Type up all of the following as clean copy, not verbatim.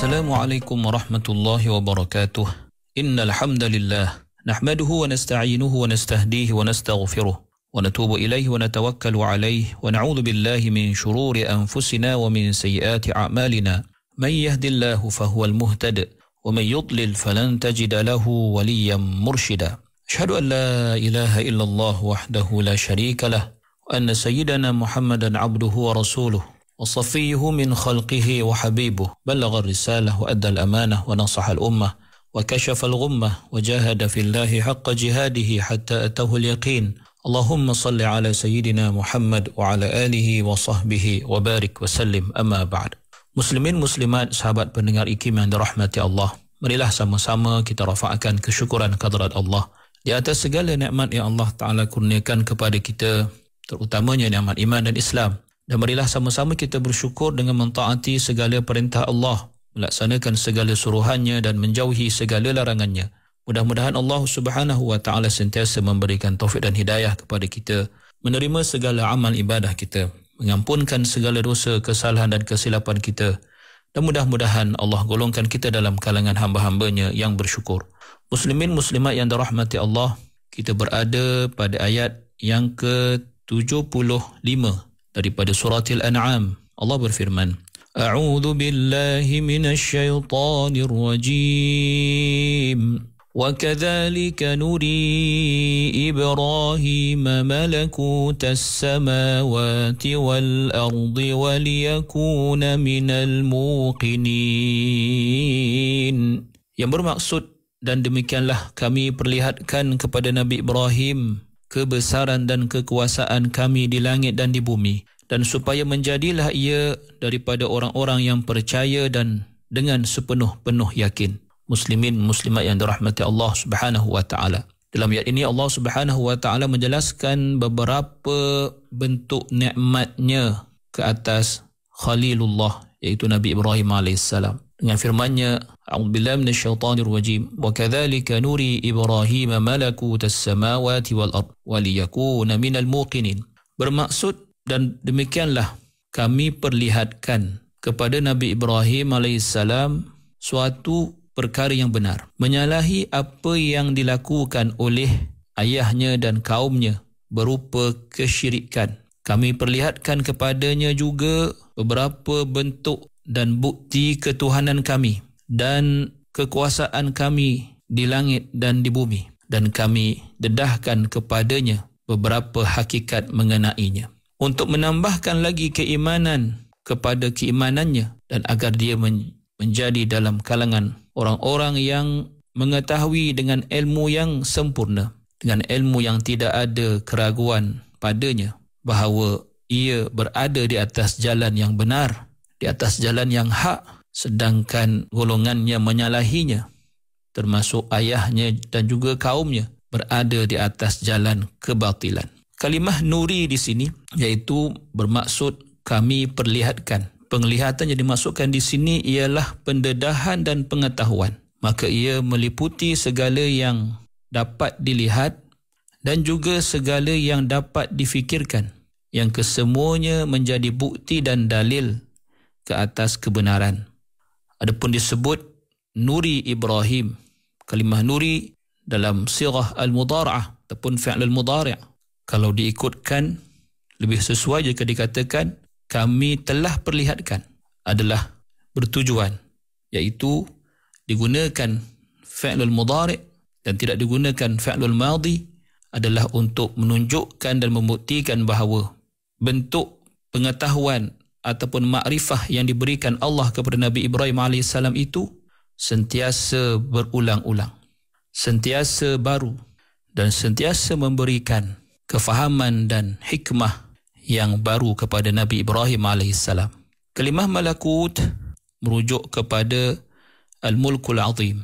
Assalamualaikum warahmatullahi wabarakatuh. Innal hamdalillah nahmaduhu wa nasta'inuhu wa nastahdihi wa nastaghfiruh wa natubu ilaihi wa natawakkalu alaihi wa na'udzu billahi min shururi anfusina wa min sayyiati a'malina. Man yahdihillahu fahuwal muhtadi wa man yudlil falan tajida lahu waliyyan mursyida. Asyhadu an la ilaha illallah wahdahu la syarika lah wa anna sayyidana Muhammadan abduhu wa rasuluh. وصفيه من خلقه وحبيبه بلغ الرسالة وأدى الأمانة ونصح الأمة وكشف الغمة وجاهد في الله حق جهاده حتى أتاه اليقين اللهم صل على سيدنا محمد وعلى آله وصحبه وبارك وسلم أما بعد. Muslimin muslimat, sahabat pendengar IKIM yang dirahmati Allah, marilah sama-sama kita rafa'kan kesyukuran kehadrat Allah di atas segala nikmat yang Allah Ta'ala kurniakan kepada kita, terutamanya nikmat iman dan Islam. Dan marilah sama-sama kita bersyukur dengan mentaati segala perintah Allah, melaksanakan segala suruhannya dan menjauhi segala larangannya. Mudah-mudahan Allah Subhanahu wa Ta'ala sentiasa memberikan taufik dan hidayah kepada kita, menerima segala amal ibadah kita, mengampunkan segala dosa, kesalahan dan kesilapan kita. Dan mudah-mudahan Allah golongkan kita dalam kalangan hamba-hambanya yang bersyukur. Muslimin muslimat yang dirahmati Allah, kita berada pada ayat yang ke-75 daripada surah Al-An'am. Allah berfirman, A'udzu billahi minasy syaithanir rajim. Wa kadzalika nuri Ibrahim malakutas samawati wal ardi wa liyakuna minal muqinin. Yang bermaksud, dan demikianlah kami perlihatkan kepada Nabi Ibrahim kebesaran dan kekuasaan kami di langit dan di bumi, dan supaya menjadilah ia daripada orang-orang yang percaya dan dengan sepenuh-penuh yakin. Muslimin muslimat yang dirahmati Allah Subhanahu wa Ta'ala, dalam ayat ini Allah Subhanahu wa Ta'ala menjelaskan beberapa bentuk nikmatnya ke atas Khalilullah, iaitu Nabi Ibrahim AS, dengan firman-Nya, A'udzubillahi minasyaitonir rajim, wa kadzalika nuri Ibrahim malakutas samawati wal ard wa liyakuna minal muqinin. Bermaksud, dan demikianlah kami perlihatkan kepada Nabi Ibrahim AS suatu perkara yang benar, menyalahi apa yang dilakukan oleh ayahnya dan kaumnya berupa kesyirikan. Kami perlihatkan kepadanya juga beberapa bentuk dan bukti ketuhanan kami dan kekuasaan kami di langit dan di bumi, dan kami dedahkan kepadanya beberapa hakikat mengenainya, untuk menambahkan lagi keimanan kepada keimanannya, dan agar dia menjadi dalam kalangan orang-orang yang mengetahui dengan ilmu yang sempurna, dengan ilmu yang tidak ada keraguan padanya, bahawa ia berada di atas jalan yang benar, di atas jalan yang hak, sedangkan golongannya menyalahinya, termasuk ayahnya dan juga kaumnya, berada di atas jalan kebatilan. Kalimah nuri di sini iaitu bermaksud kami perlihatkan. Penglihatan yang dimaksudkan di sini ialah pendedahan dan pengetahuan. Maka ia meliputi segala yang dapat dilihat dan juga segala yang dapat difikirkan, yang kesemuanya menjadi bukti dan dalil ke atas kebenaran. Adapun disebut nuri Ibrahim, kalimah nuri dalam sirah al-mudhara'ah ataupun fi'l al-mudhari', kalau diikutkan lebih sesuai jika dikatakan kami telah perlihatkan, adalah bertujuan, iaitu digunakan fi'l al-mudhari' dan tidak digunakan fi'l al-madhi, adalah untuk menunjukkan dan membuktikan bahawa bentuk pengetahuan ataupun makrifah yang diberikan Allah kepada Nabi Ibrahim AS itu sentiasa berulang-ulang, sentiasa baru, dan sentiasa memberikan kefahaman dan hikmah yang baru kepada Nabi Ibrahim AS. Kalimah malakut merujuk kepada al-mulkul azim,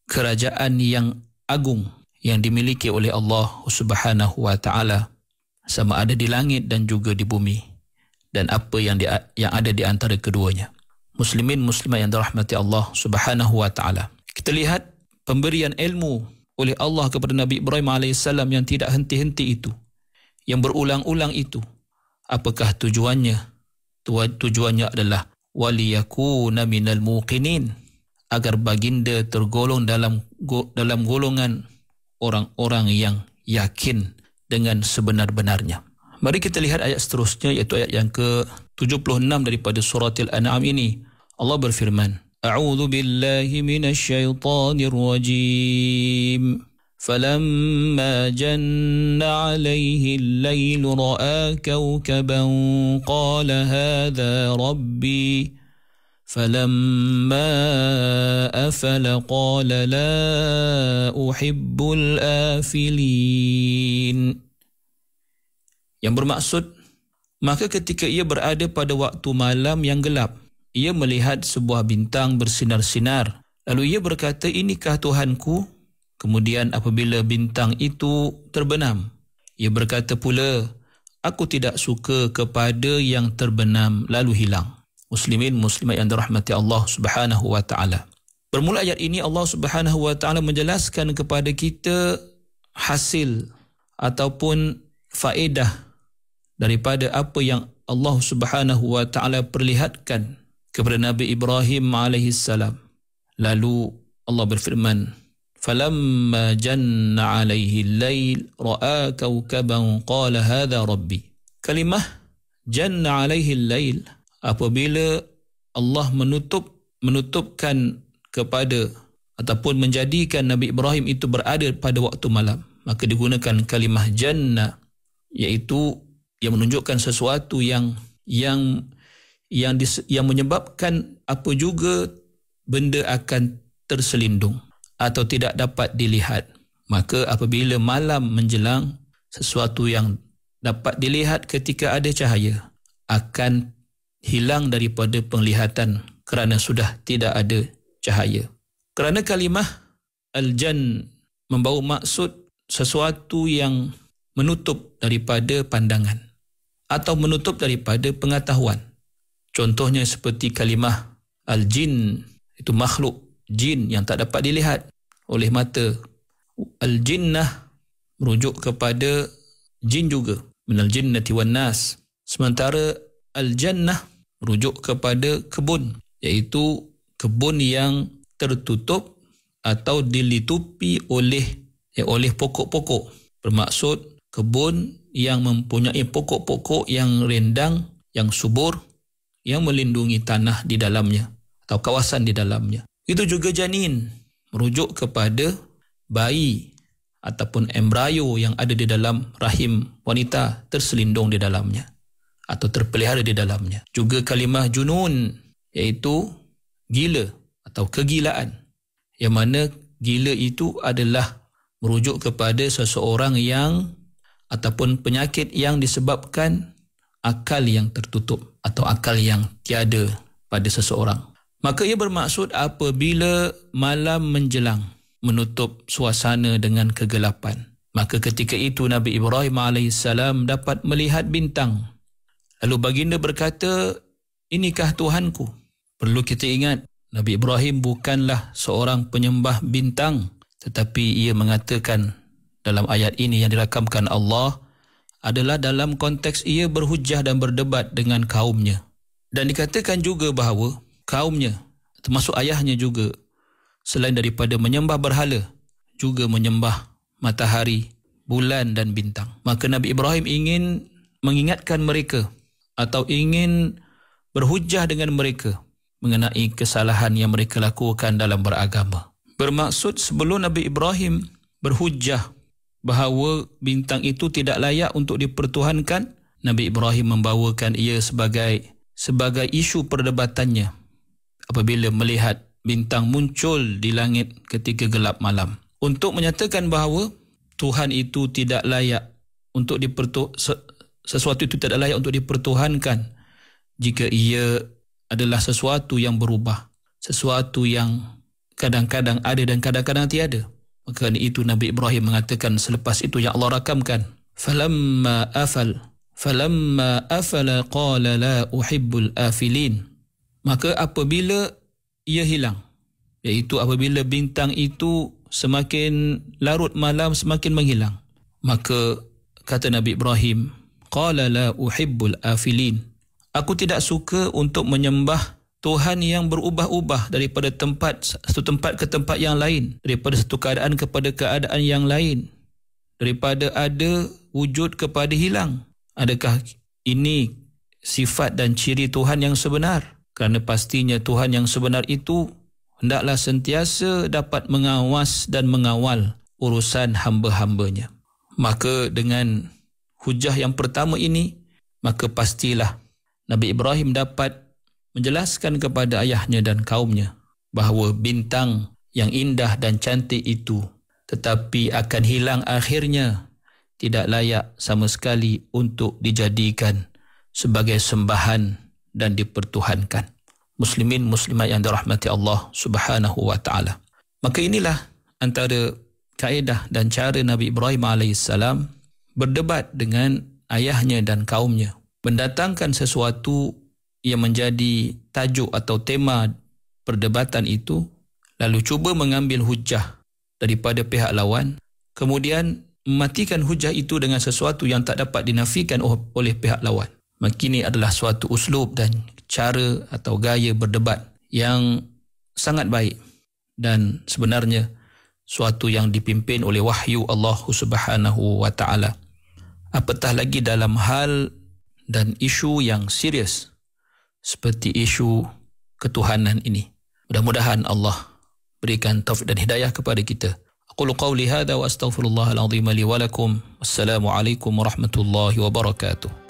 kerajaan yang agung yang dimiliki oleh Allah Subhanahu wa Ta'ala, sama ada di langit dan juga di bumi, dan apa yang ada di antara keduanya. Muslimin muslimat yang dirahmati Allah Subhanahu wa Ta'ala, kita lihat pemberian ilmu oleh Allah kepada Nabi Ibrahim AS yang tidak henti-henti itu, yang berulang-ulang itu. Apakah tujuannya? Tujuannya adalah waliyakuna minal muqinin, agar baginda tergolong dalam golongan orang-orang yang yakin dengan sebenar-benarnya. Mari kita lihat ayat seterusnya, iaitu ayat yang ke-76 daripada surah Al-An'am ini. Allah berfirman, A'udzu billahi minasy syaithanir rajim. فَلَمَّا جَنَّ عَلَيْهِ اللَّيْلُ رَأَى كَوْكَبًا قَالَ هَذَا رَبِّي فَلَمَّا أَفَلَ قَالَ لَا أُحِبُّ الْآفِلِينَ. Yang bermaksud, maka ketika ia berada pada waktu malam yang gelap, ia melihat sebuah bintang bersinar-sinar. Lalu ia berkata, inikah Tuhanku? Kemudian apabila bintang itu terbenam, ia berkata pula, aku tidak suka kepada yang terbenam lalu hilang. Muslimin, muslimat yang dirahmati Allah Subhanahu wa taala. Bermula ayat ini Allah Subhanahu wa taala menjelaskan kepada kita hasil ataupun faedah daripada apa yang Allah Subhanahu wa taala perlihatkan kepada Nabi Ibrahim alaihissalam. Lalu Allah berfirman, فَلَمَّا جَنَّ عَلَيْهِ اللَّيْلُ رَأَى كَوْكَبًا قَالَ هَذَا رَبِّي. Kalimah janna alaihi al-lail, apabila Allah menutupkan kepada ataupun menjadikan Nabi Ibrahim itu berada pada waktu malam, maka digunakan kalimah janna, iaitu yang menunjukkan sesuatu yang menyebabkan apa juga benda akan terselindung atau tidak dapat dilihat. Maka apabila malam menjelang, sesuatu yang dapat dilihat ketika ada cahaya akan hilang daripada penglihatan kerana sudah tidak ada cahaya. Kerana kalimah al-jan membawa maksud sesuatu yang menutup daripada pandangan atau menutup daripada pengetahuan. Contohnya seperti kalimah al-jin, itu makhluk jin yang tak dapat dilihat oleh mata. Al-jinnah merujuk kepada jin juga, minal jinnati wan nas. Sementara al-jannah merujuk kepada kebun, iaitu kebun yang tertutup atau dilitupi oleh pokok-pokok. Bermaksud kebun yang mempunyai pokok-pokok yang rindang, yang subur, yang melindungi tanah di dalamnya atau kawasan di dalamnya. Itu juga janin, merujuk kepada bayi ataupun embrio yang ada di dalam rahim wanita, terselindung di dalamnya atau terpelihara di dalamnya. Juga kalimah junun, iaitu gila atau kegilaan, yang mana gila itu adalah merujuk kepada seseorang yang ataupun penyakit yang disebabkan akal yang tertutup atau akal yang tiada pada seseorang. Maka ia bermaksud apabila malam menjelang menutup suasana dengan kegelapan, maka ketika itu Nabi Ibrahim AS dapat melihat bintang. Lalu baginda berkata, inikah Tuhanku? Perlu kita ingat, Nabi Ibrahim bukanlah seorang penyembah bintang, tetapi ia mengatakan dalam ayat ini yang dirakamkan Allah adalah dalam konteks ia berhujah dan berdebat dengan kaumnya. Dan dikatakan juga bahawa kaumnya, termasuk ayahnya juga, selain daripada menyembah berhala, juga menyembah matahari, bulan dan bintang. Maka Nabi Ibrahim ingin mengingatkan mereka atau ingin berhujah dengan mereka mengenai kesalahan yang mereka lakukan dalam beragama. Bermaksud sebelum Nabi Ibrahim berhujah bahawa bintang itu tidak layak untuk dipertuhankan, Nabi Ibrahim membawakan ia sebagai isu perdebatannya apabila melihat bintang muncul di langit ketika gelap malam, untuk menyatakan bahawa Tuhan itu tidak layak untuk sesuatu itu tidak layak untuk dipertuhankan jika ia adalah sesuatu yang berubah, sesuatu yang kadang-kadang ada dan kadang-kadang tiada. Maka itu Nabi Ibrahim mengatakan selepas itu yang Allah rakamkan, falamma afala qala la uhibbul afilin. Maka apabila ia hilang, iaitu apabila bintang itu semakin larut malam, semakin menghilang, maka kata Nabi Ibrahim, qala la uhibbul afilin, aku tidak suka untuk menyembah Tuhan yang berubah-ubah daripada satu tempat ke tempat yang lain, daripada satu keadaan kepada keadaan yang lain, daripada ada wujud kepada hilang. Adakah ini sifat dan ciri Tuhan yang sebenar? Kerana pastinya Tuhan yang sebenar itu hendaklah sentiasa dapat mengawas dan mengawal urusan hamba-hambanya. Maka dengan hujah yang pertama ini, maka pastilah Nabi Ibrahim dapat menjelaskan kepada ayahnya dan kaumnya bahawa bintang yang indah dan cantik itu tetapi akan hilang akhirnya, tidak layak sama sekali untuk dijadikan sebagai sembahan dan dipertuhankan. Muslimin muslimat yang dirahmati Allah Subhanahu wa taala. Maka inilah antara kaedah dan cara Nabi Ibrahim AS berdebat dengan ayahnya dan kaumnya, mendatangkan sesuatu yang menjadi tajuk atau tema perdebatan itu, lalu cuba mengambil hujah daripada pihak lawan, kemudian mematikan hujah itu dengan sesuatu yang tak dapat dinafikan oleh pihak lawan. Maka ini adalah suatu uslub dan cara atau gaya berdebat yang sangat baik dan sebenarnya suatu yang dipimpin oleh wahyu Allah Subhanahu wa taala. Apatah lagi dalam hal dan isu yang serius seperti isu ketuhanan ini. Mudah-mudahan Allah berikan taufik dan hidayah kepada kita. Aqulu qawli hadha wa astaghfirullahal azim li wa lakum. Wassalamu alaikum warahmatullahi wabarakatuh.